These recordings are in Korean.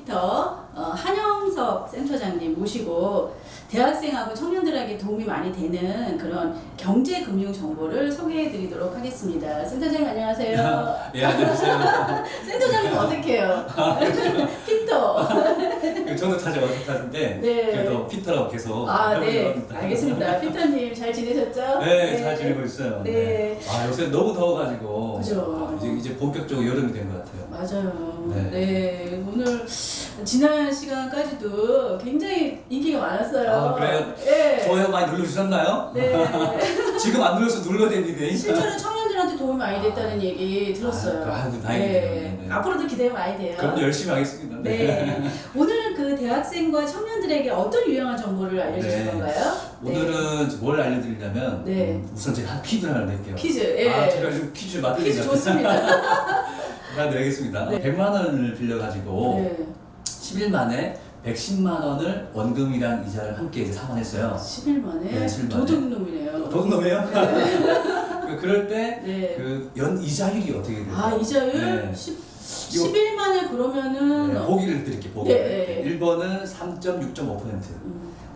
피터 한영섭 센터장님 모시고 대학생하고 청년들에게 도움이 많이 되는 그런 경제 금융 정보를 소개해 드리도록 하겠습니다. 센터장님 안녕하세요. 예, 안녕하세요. 센터장님 어색해요. 피터. 저도 사실 어색하신데 네. 그래도 피터라고 계속 네. 합니다. 알겠습니다. 피터님 잘 지내셨죠? 네, 잘 지내고 있어요. 네. 아, 요새 너무 더워가지고 그죠. 이제 본격적으로 여름이 된 것 같아요. 맞아요. 네. 네. 오늘 지난 시간까지도 굉장히 인기가 많았어요. 아, 그래요? 네. 좋아요 많이 눌러주셨나요? 네. 지금 안 눌러서 눌러야 되는데. 실제로 청년들한테 도움이 많이 됐다는 얘기 들었어요. 다행이네요. 네. 네. 앞으로도 기대가 많이 돼요. 그럼 열심히 하겠습니다. 네. 오늘은 그 대학생과 청년들에게 어떤 유용한 정보를 알려주실 네. 건가요? 오늘은 뭘 알려드리냐면 네. 우선 제가 퀴즈를 하나 낼게요. 퀴즈. 예. 아, 제가 지금 퀴즈 맡으니까. 퀴즈 좋습니다. 하나 내겠습니다. 네. 100만 원을 빌려가지고 네. 10일 만에 110만 원을 원금이랑 이자를 함께 이제 상환했어요. 10일 만에? 네, 10일 만에. 도둑놈이네요. 도둑놈이에요? 그럴 때 네. 그 연 이자율이 어떻게 돼요? 아, 이자율? 네. 10일 만에 그러면은 네, 보기를 드릴게요. 보기. 네. 1번은 3.6.5%,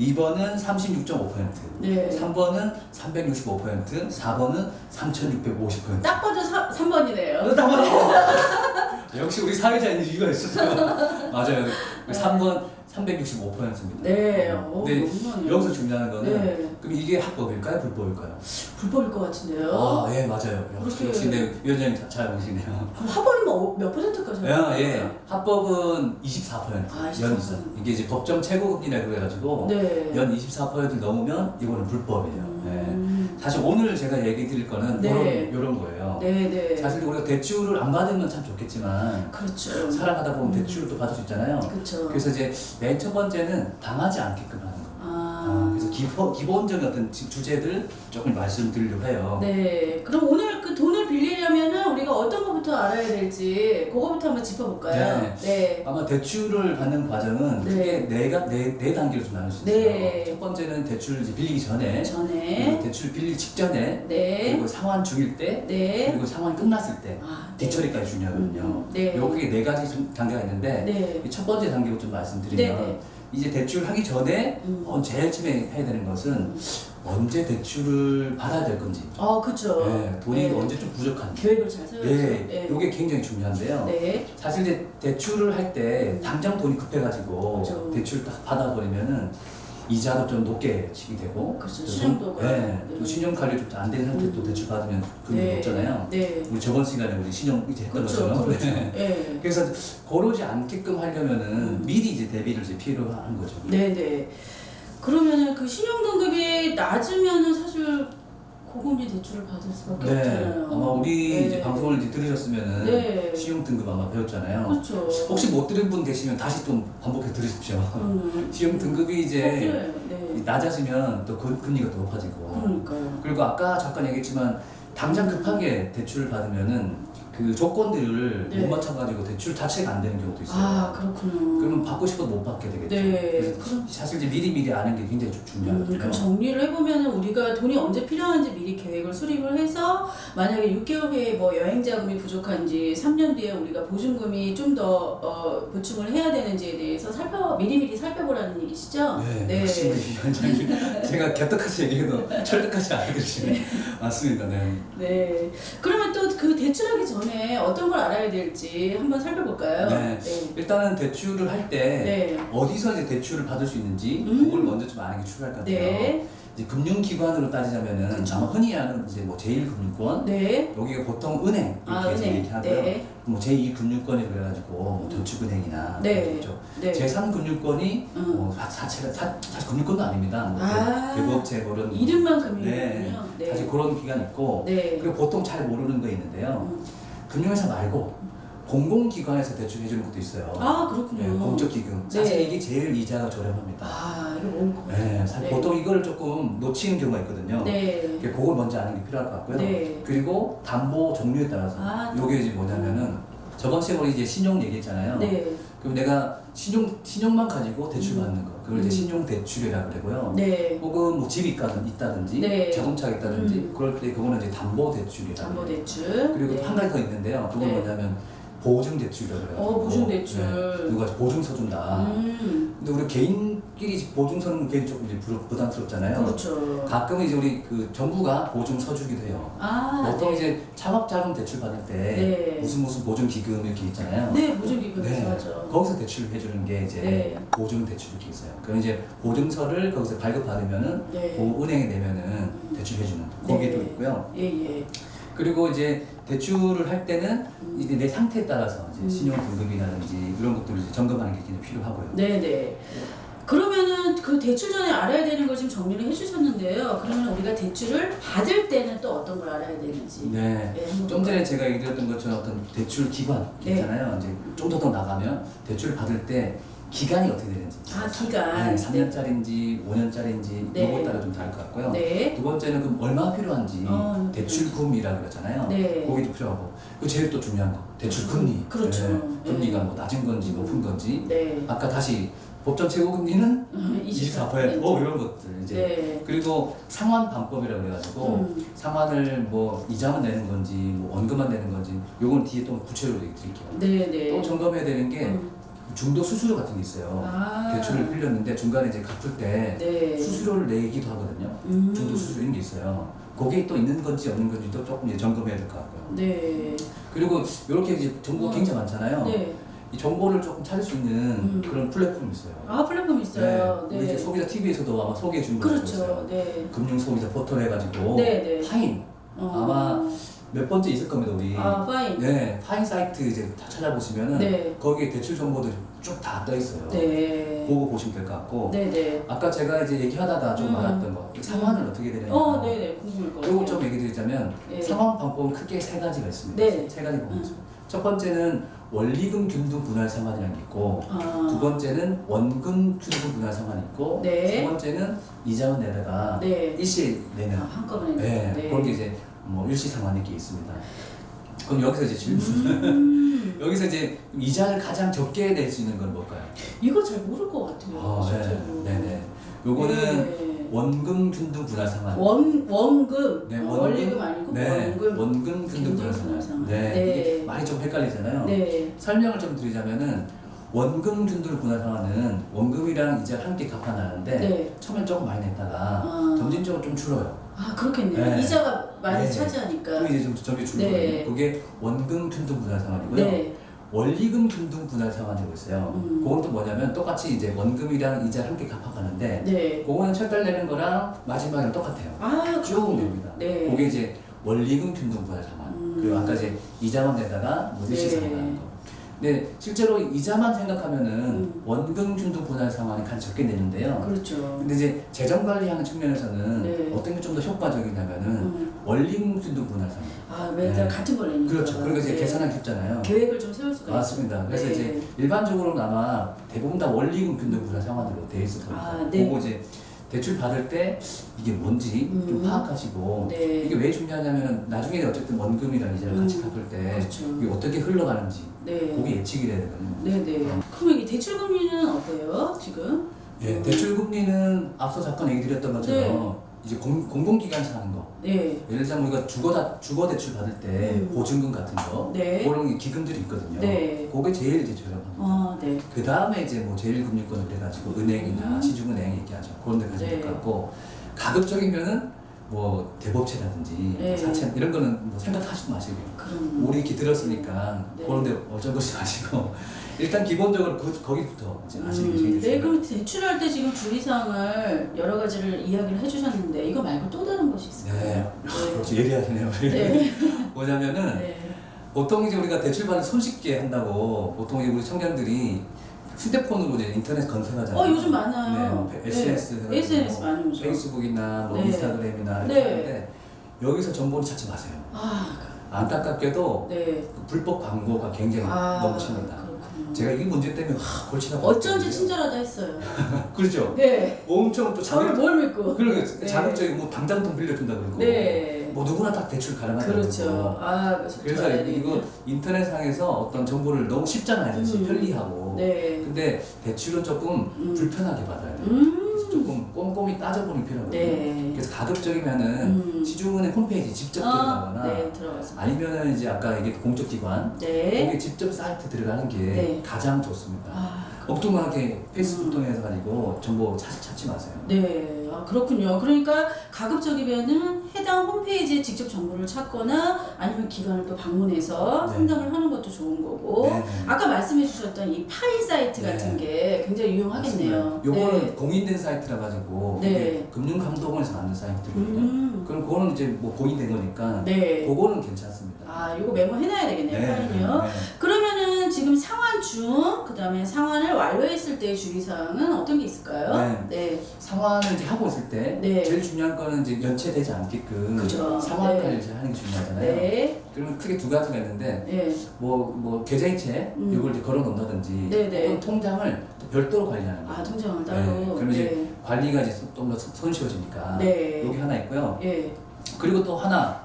2번은 36.5%, 네. 3번은 365%, 4번은 3,650%. 딱 봐도 3번이네요. 딱 봐도 역시 우리 사회자인 이유가 있었어요. 맞아요. 3번 365%입니다. 네. 근데 너무나네요. 여기서 중요한 거는 네. 그럼 이게 합법일까요? 불법일까요? 불법일 것 같은데요. 아, 예, 맞아요. 그렇게- 역시 내 위원장님 잘 아시네요. 그럼 합법이면 몇 퍼센트까지? 예, 합법은 24%. 아, 24%. 연 이상. 이게 이제 법정 최고금리라고 그래가지고 네. 연 24%를 넘으면 이거는 불법이에요. 사실 오늘 제가 얘기 드릴 거는 네. 요런 거예요. 네네. 사실 우리가 대출을 안 받으면 참 좋겠지만 그렇죠. 살아가다 보면 대출을 또 받을 수 있잖아요. 그렇죠. 그래서 이제 맨 첫 번째는 당하지 않게끔 하는 거. 그래서 기본적인 어떤 주제들 조금 말씀드리려고 해요. 네. 그럼 오늘 그 돈을 빌리려면은 우리가 어떤 것부터 알아야 될지 그거부터 한번 짚어볼까요? 네. 네. 아마 대출을 받는 과정은 네. 크게 네 단계로 좀 나눌 수 있어요. 네. 첫 번째는 대출을 이제 빌리기 전에, 전에. 그리고 대출 빌리기 직전에, 네. 그리고 상환 중일 때, 네. 그리고 상환 끝났을 때, 아, 네. 뒤처리까지 중요하거든요. 네. 요게 네 가지 단계가 있는데 네. 이 첫 번째 단계부터 좀 말씀드리면 네, 네. 이제 대출 하기 전에 제일 처음에 해야 되는 것은 언제 대출을 받아야 될 건지, 그쵸. 돈이 네. 언제 좀 부족한지. 계획을 잘 세워야죠. 네, 이게 굉장히 중요한데요. 네. 사실 이제 대출을 할 때 당장 돈이 급해가지고 그죠. 대출을 딱 받아버리면은 이자도 좀 높게 치게 되고, 그렇죠. 또 신용도가. 네, 또 신용 관리 좀 안 된 상태 또 대출 받으면 금리 네. 높잖아요. 네. 우리 저번 시간에 우리 신용 이제 했던 그렇죠. 것처럼. 그렇죠. 네. 네. 그래서 고르지 않게끔 하려면은 미리 이제 대비를 이제 필요한 거죠. 네네. 그러면은 그 신용 등급이 낮으면은 사실 고금리 대출을 받을 수밖에 네, 없잖아요. 아마 우리 네. 이제 방송을 이제 들으셨으면은 네. 신용 등급 아마 배웠잖아요. 그렇죠. 혹시 못 들은 분 계시면 다시 좀 반복해 들으십시오. 신용 등급이 꼭 이제 필요해요. 네. 낮아지면 또 금리가 더 높아지고. 그러니까요. 그리고 아까 잠깐 얘기했지만 당장 급하게 대출을 받으면은 그 조건들을 네. 못 맞춰가지고 대출 자체가 안 되는 경우도 있어요. 아, 그렇군요. 그러면 받고 싶어도 못 받게 되겠죠. 네. 그래서 사실 이제 미리 아는 게 굉장히 좀 중요하거든요. 그럼 정리를 해보면 우리가 돈이 언제 필요한지 미리 계획을 수립을 해서 만약에 6개월 후에 뭐 여행 자금이 부족한지 3년 뒤에 우리가 보증금이 좀 더 보충을 해야 되는지에 대해서 미리미리 살펴보라는 얘기시죠? 네, 역시 우리 위원장님 제가 개떡같이 얘기해도 철떡같이 알아들으시네. 맞습니다. 네. 네. 그러면 또 그 대출하기 전에 어떤 걸 알아야 될지 한번 살펴볼까요? 네. 일단은 대출을 할 때 네. 어디서 이제 대출을 받을 수 있는지 그걸 먼저 좀 아는 게 중요할 것 같아요. 네. 이제 금융기관으로 따지자면은 그쵸. 아마 흔히 아는 이제 뭐 제1금융권, 네. 여기가 보통 은행 이렇게 이제 은행. 얘기하고요. 네. 뭐 제2금융권이라고 그래가지고 뭐 저축은행이나 네. 그렇죠. 네. 제3금융권이 사실 금융권도 아닙니다. 뭐 대부업체 그런 이름만 네. 금융이군요. 사실 그런 기관이 있고 네. 그리고 보통 잘 모르는 거 있는데요. 금융회사 말고 공공기관에서 대출 해주는 것도 있어요. 아, 그렇군요. 네, 공적기금. 네. 사실 이게 제일 이자가 저렴합니다. 아, 이거 뭔 네, 사실 네. 보통 이걸 조금 놓치는 경우가 있거든요. 네. 그걸 먼저 아는 게 필요할 것 같고요. 네. 그리고 담보 종류에 따라서 요게 이제 뭐냐면은 저번 시간에 우리 이제 신용 얘기했잖아요. 네. 그럼 내가 신용만 가지고 대출 받는 거, 그걸 이제 신용 대출이라고 그러고요. 네. 혹은 뭐 집이 있다든지, 네. 자동차가 있다든지, 그럴 때 그거는 이제 담보 대출이라고. 담보 그래요. 대출. 그리고 네. 또 한 가지 더 있는데요. 그건 네. 뭐냐면 보증 대출이라고 그래가지고 보증 대출. 누가 보증서 준다. 근데 우리 개인끼리 보증서는 괜히 조금 이제 부담스럽잖아요. 그렇죠. 가끔은 이제 우리 그 정부가 보증서 주기도 해요. 보통 네. 이제 창업자금 대출 받을 때 네. 무슨 기금 이렇게 있잖아요. 네, 보증기금 네. 맞죠. 거기서 대출을 해주는 게 이제 네. 보증 대출 이렇게 있어요. 그럼 이제 보증서를 거기서 발급받으면은 네. 그 은행에 내면은 대출해주는 거기도 네. 있고요. 예. 그리고 이제 대출을 할 때는 이제 내 상태에 따라서 이제 신용 등급이라든지 이런 것들을 이제 점검하는 게 굉장히 필요하고요. 네네. 그러면은 그 대출 전에 알아야 되는 걸 지금 정리를 해주셨는데요. 그러면 우리가 대출을 받을 때는 또 어떤 걸 알아야 되는지. 네. 한번 좀 전에 제가 얘기드렸던 것처럼 어떤 대출 기관 네. 있잖아요. 이제 좀 더 나가면 대출을 받을 때 기간이 어떻게 되는지. 기간. 네, 3년짜리인지 5년짜리인지 네. 이거에 따라 좀 다를 것 같고요. 네. 두 번째는 그럼 얼마나 필요한지 대출금이라고 그러잖아요. 네. 거기도 필요하고. 그 제일 또 중요한 거 대출금리. 그렇죠. 네. 금리가 뭐 낮은 건지 높은 건지. 네. 아까 다시 법정 최고 금리는 24%. 24% 이런 것들 이제. 네. 그리고 상환 방법이라고 그래가지고 상환을 뭐 이자만 내는 건지 뭐 원금만 내는 건지 요건 뒤에 또 구체적으로 얘기 드릴게요. 네네. 또 점검해야 되는 게 중도 수수료 같은 게 있어요. 대출을 빌렸는데 중간에 이제 갚을 때 네. 수수료를 내기도 하거든요. 중도 수수료 이런 게 있어요. 거기에 또 있는 건지 없는 건지도 조금 이제 점검해야 될 것 같고요. 네. 그리고 이렇게 이제 정보가 굉장히 많잖아요. 네. 이 정보를 조금 찾을 수 있는 그런 플랫폼이 있어요. 플랫폼 있어요. 우리 이제 소비자 TV에서도 아마 소개해 준 거 그렇죠. 있어요. 네. 금융 소비자 포털 해가지고 네. 파인 아마 몇 번째 있을 겁니다 우리. 파인. 네, 파인 사이트 이제 다 찾아보시면은 네. 거기에 대출 정보들이 쭉 다 떠 있어요. 네. 그거 보시면 될 것 같고. 네네. 아까 제가 이제 얘기하다가 좀 말았던 거 상환을 어떻게 되느냐. 네네. 궁금할 것 요거 같아요. 좀 얘기 드리자면 네. 상환 방법은 크게 세 가지가 있습니다. 네. 세 가지 방법이 있습니다. 첫 번째는 원리금 균등 분할 상환이라는 게 있고 두 번째는 원금 균등 분할 상환이 있고 네. 세 번째는 이자만 내다가 네. 일시에 내는 한꺼번에. 네, 그런 게 이제 뭐 일시 상환이 이렇게 있습니다. 그럼 여기서 이제 질문. 여기서 이제 이자를 가장 적게 낼 수 있는 건 뭘까요? 이거 잘 모를 것 같아요. 실제로. 네네. 요거는 네. 원금 균등 분할 상환. 원금. 네, 원리금 아니고 네, 원금. 원금 균등 분할 상환. 네, 이게 많이 좀 헷갈리잖아요. 네. 설명을 좀 드리자면은 원금 균등 분할 상환은 원금이랑 이자를 함께 갚아나는데 네. 처음엔 조금 많이 냈다가 점진적으로 좀 줄어요. 그렇겠네요. 네. 이자가 많이 네. 차지하니까. 그럼 이제 좀 점이 줄거든요. 네. 그게 원금 균등 분할 상환이고요. 네. 원리금 균등 분할 상환이라고 있어요. 그건 또 뭐냐면 똑같이 이제 원금이랑 이자를 함께 갚아가는데 네. 그거는 첫 달 내는 거랑 마지막이랑 똑같아요. 쭉 그렇군요. 냅니다. 네. 그게 이제 원리금 균등 분할 상환. 그리고 아까 이제 이자만 내다가 무리시 네. 상환하는 거. 근데 실제로 이자만 생각하면은 원금 균등 분할 상환이 가장 적게 내는데요. 그렇죠. 근데 이제 재정 관리하는 측면에서는 네. 어떤 게 좀 더 효과적이냐면은 원리금 균등 분할 상환. 매달 네. 같은 걸 내니까. 그렇죠. 그리고 이제 네. 계산하기 쉽잖아요. 계획을 좀 세울 수가 맞습니다. 있어요. 그래서 네. 이제 일반적으로는 아마 대부분 다 원리금 균등 분할 상환으로 돼 있을 겁니다. 네. 그거 이제 대출 받을 때 이게 뭔지 좀 파악하시고 네. 이게 왜 중요하냐면은 나중에 어쨌든 원금이랑 이자를 같이 갚을 때 그렇죠. 이게 어떻게 흘러가는지 네. 그게 예측이 돼야 되거든요. 네네. 그럼 이 대출 금리는 어때요 지금? 예, 대출 금리는 앞서 잠깐 얘기 드렸던 것처럼 이제 공공기관에서 하는 거. 네. 예를 들자면 우리가 주거 대출 받을 때 보증금 같은 거 네. 그런 기금들이 있거든요. 네. 그게 제일 이제 저렴합니다. 네. 그 다음에 이제 뭐 제일금융권을 그래가지고 은행이나 시중은행 얘기하죠. 그런 데 가지고 네. 갖고 가급적이면은 뭐 대법체라든지 네. 사채 이런 거는 뭐 생각하시지 마시고요. 그럼. 우리 이렇게 들었으니까 네. 그런 데 어쩌고지 마시고 일단 기본적으로 거기부터 이제 아시는 게 제일 네, 중요해요. 그럼 대출할 때 지금 주의사항을 여러 가지를 이야기를 해주셨는데 이거 말고 또 다른 것이 있어요? 네, 그렇죠. 예리하시네요. 네. 뭐냐면은 네. 보통 이제 우리가 대출받을 손쉽게 한다고 보통 이제 우리 청년들이 휴대폰으로 이제 인터넷 검색하잖아요. 요즘 많아요. 네, SNS, 네. SNS 많이 오죠. 페이스북이나 뭐 네. 인스타그램이나 이렇게 네. 하는데 여기서 정보를 찾지 마세요. 안타깝게도 네. 그 불법 광고가 굉장히 넘칩니다. 그렇군요. 제가 이 문제 때문에 골치가 어쩐지 친절하다 했어요. 그렇죠. 네. 엄청 또 저를 뭘 믿고? 그러게 네. 자극적인 뭐 당장 돈 빌려준다 그러고 네. 뭐 누구나 다 대출 가능하다고 그렇죠. 그래서 이거 인터넷상에서 어떤 정보를 너무 쉽잖아요. 사실 편리하고. 네. 근데 대출은 조금 불편하게 받아야 돼요. 조금 꼼꼼히 따져보는 필요가 있거든요. 네. 그래서 가급적이면은 시중은행 홈페이지 직접 들어가거나 네, 들어가서. 아니면은 이제 아까 얘기 공적기관 네. 거기 직접 사이트 들어가는 게 네. 가장 좋습니다. 아, 엉뚱하게 페이스북 통해서 가지고 정보 찾지 마세요. 네, 아, 그렇군요. 그러니까 가급적이면은 해당 홈페이지에 직접 정보를 찾거나 아니면 기관을 또 방문해서 네. 상담을 하는 것도 좋은 거고 네, 네. 아까 말씀해 주셨던 이 파이 사이트 네. 같은 게 굉장히 유용하겠네요. 요거는 네. 공인된 사이트라 가지고 네. 이게 금융감독원에서 만든 사이트거든요. 그럼 그거는 이제 뭐 공인된 거니까 네. 그거는 괜찮습니다. 아, 요거 메모해놔야 되겠네요. 파이는요. 네. 그러면은 지금 상환 중, 그 다음에 상환을 완료했을 때의 주의사항은 어떤 게 있을까요? 네. 네. 상환을 이제 하고 있을 때 네. 제일 중요한 거는 이제 연체되지 않게끔 그죠. 상환까지 네. 이제 하는 게 중요하잖아요. 네. 그러면 크게 두 가지가 있는데 네. 뭐 계좌이체 이걸 이제 걸어 놓는다든지 네네. 혹은 통장을 또 별도로 관리하는 거예요. 아, 통장을 따로. 네. 그러면 이제 네. 관리가 이제 좀 더 손쉬워지니까 네. 여기 하나 있고요. 예. 그리고 또 하나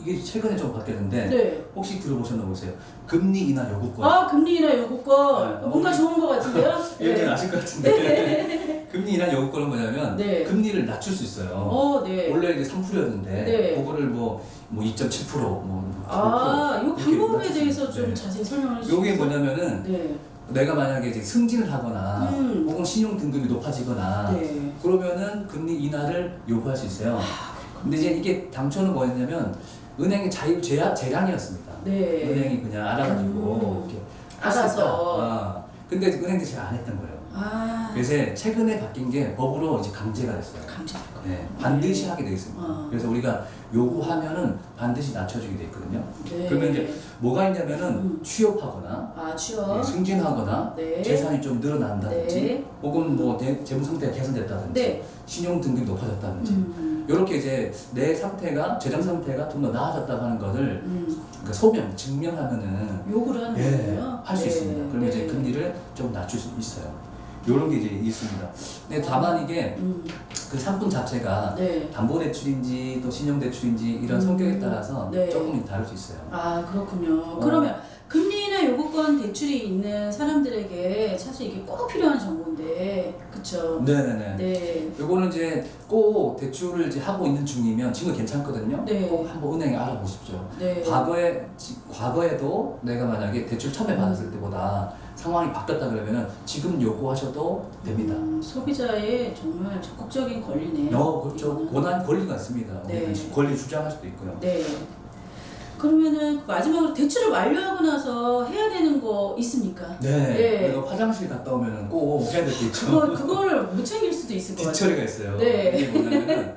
이게 최근에 좀 바뀌었는데 네. 혹시 들어보셨나 보세요. 금리 인하 요구권. 아, 금리 인하 요구권. 네. 뭔가 좋은 것 같은데요? 이건 아실 것 같은데 금리 인하 요구권은 뭐냐면 네. 금리를 낮출 수 있어요. 네. 원래 이제 3%였는데 네. 그거를 뭐 2.7% 뭐 9%. 아, 이 이렇게 방법에 낮출 수 대해서 있어요. 좀 네. 자세히 설명을 해주세요. 요게 뭐냐면은 네. 내가 만약에 이제 승진을 하거나 혹은 신용 등급이 높아지거나 네. 그러면은 금리 인하를 요구할 수 있어요. 아, 근데 이제 이게 당초는 뭐였냐면 은행의 자율 재량이었습니다. 네. 은행이 그냥 알아가지고 이렇게 할 수 알아서. 있다. 근데 은행들이 잘 안 했던 거예요. 아. 그래서 최근에 바뀐 게 법으로 이제 강제가 됐어요. 강제할 거. 네, 반드시 하게 돼 있습니다. 그래서 우리가 요구하면은 반드시 낮춰주게 돼 있거든요. 네. 그러면 이제 뭐가 있냐면은 취업하거나 아, 취업. 승진하거나 네. 재산이 좀 늘어난다든지 네. 혹은 뭐 재무 상태가 개선됐다든지 네. 신용 등급이 높아졌다든지 이렇게 이제 내 상태가 재정 상태가 좀 더 나아졌다고 하는 것을 그러니까 소명 증명하면은 요구를 하는 거예요. 할 수 네. 있습니다. 그러면 이제 금리를 좀 낮출 수 있어요. 이런 게 이제 있습니다. 근데 다만 이게 그 상품 자체가 네. 담보대출인지 또 신용대출인지 이런 성격에 따라서 네. 조금 다를 수 있어요. 아, 그렇군요. 그러면 금리나 요구권 대출이 있는 사람들에게 사실 이게 꼭 필요한 정보인데, 그쵸? 네네네. 네. 요거는 이제 꼭 대출을 이제 하고 있는 중이면 지금 괜찮거든요. 네. 꼭 한번 은행에 알아보십시오. 네. 과거에도 내가 만약에 대출 처음에 받았을 때보다 상황이 바뀌었다 그러면은 지금 요구하셔도 됩니다. 소비자의 정말 적극적인 권리네요. 그렇죠. 이거는. 권리가 있습니다. 네. 권리 주장할 수도 있고요. 네. 그러면은 마지막으로 대출을 완료하고 나서 해야 되는 거 있습니까? 네. 내가 화장실 갔다 오면은 꼭 해야 될 게 있죠. 그걸 못 챙길 수도 있을 것 같아요. 뒤처리가 있어요. 네. 이게 뭐냐면은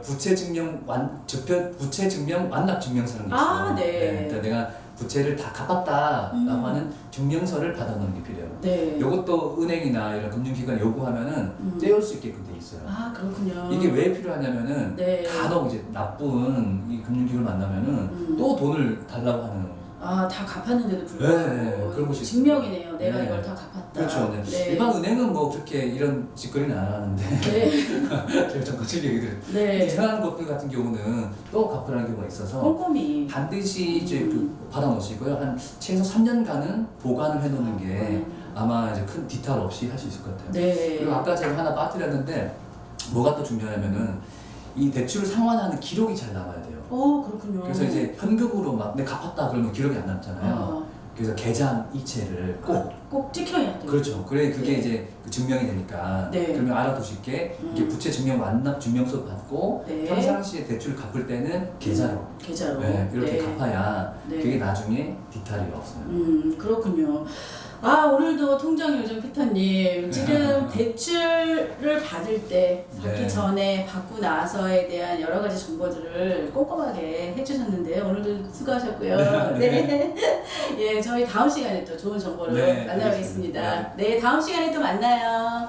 부채 증명 완납 증명서라는 게 있어요. 아, 네. 그러니까 내가 부채를 다 갚았다라고 하는 증명서를 받아놓는 게 필요해요. 네. 이것도 은행이나 이런 금융기관이 요구하면은 떼올 수 있게끔 돼 있어요. 아, 그렇군요. 이게 왜 필요하냐면은 네. 간혹 이제 나쁜 이 금융기관을 만나면은 또 돈을 달라고 하는. 아, 다 갚았는데도 불구하고 네, 그런 것이 증명이네요. 내가 네. 이걸 다 갚았다. 그렇죠. 네. 네. 일반 은행은 뭐 그렇게 이런 짓거리는 안 하는데 네. 제가 좀 거칠 얘기들. 네. 이상한 것들 같은 경우는 또 갚으라는 경우가 있어서 꼼꼼히. 반드시 이제 받아놓으시고요. 한 최소 3년간은 보관을 해놓는 게 아마 이제 큰 뒤탈 없이 할 수 있을 것 같아요. 네. 그리고 아까 제가 하나 빠뜨렸는데 뭐가 또 중요하냐면은 이 대출을 상환하는 기록이 잘 남아야 돼요. 그렇군요. 그래서 이제 현금으로 막 내가 갚았다 그러면 기록이 안 남잖아요. 그래서 계좌 이체를 꼭 찍혀야 돼요. 그렇죠. 그래 그게 네. 이제 그 증명이 되니까 네. 그러면 알아두실 게 이게 부채 증명 완납 증명서 받고 네. 평상시에 대출 갚을 때는 계좌로 계좌로. 이렇게 네. 갚아야 네. 그게 나중에 뒤탈이 없어요. 그렇군요. 아, 오늘도 통장 요정 피터님, 지금 대출을 받을 때, 받기 네. 전에, 받고 나서에 대한 여러 가지 정보들을 꼼꼼하게 해주셨는데요. 오늘도 수고하셨고요. 네. 예, 저희 다음 시간에 또 좋은 정보를 네, 만나보겠습니다. 알겠습니다. 네, 다음 시간에 또 만나요.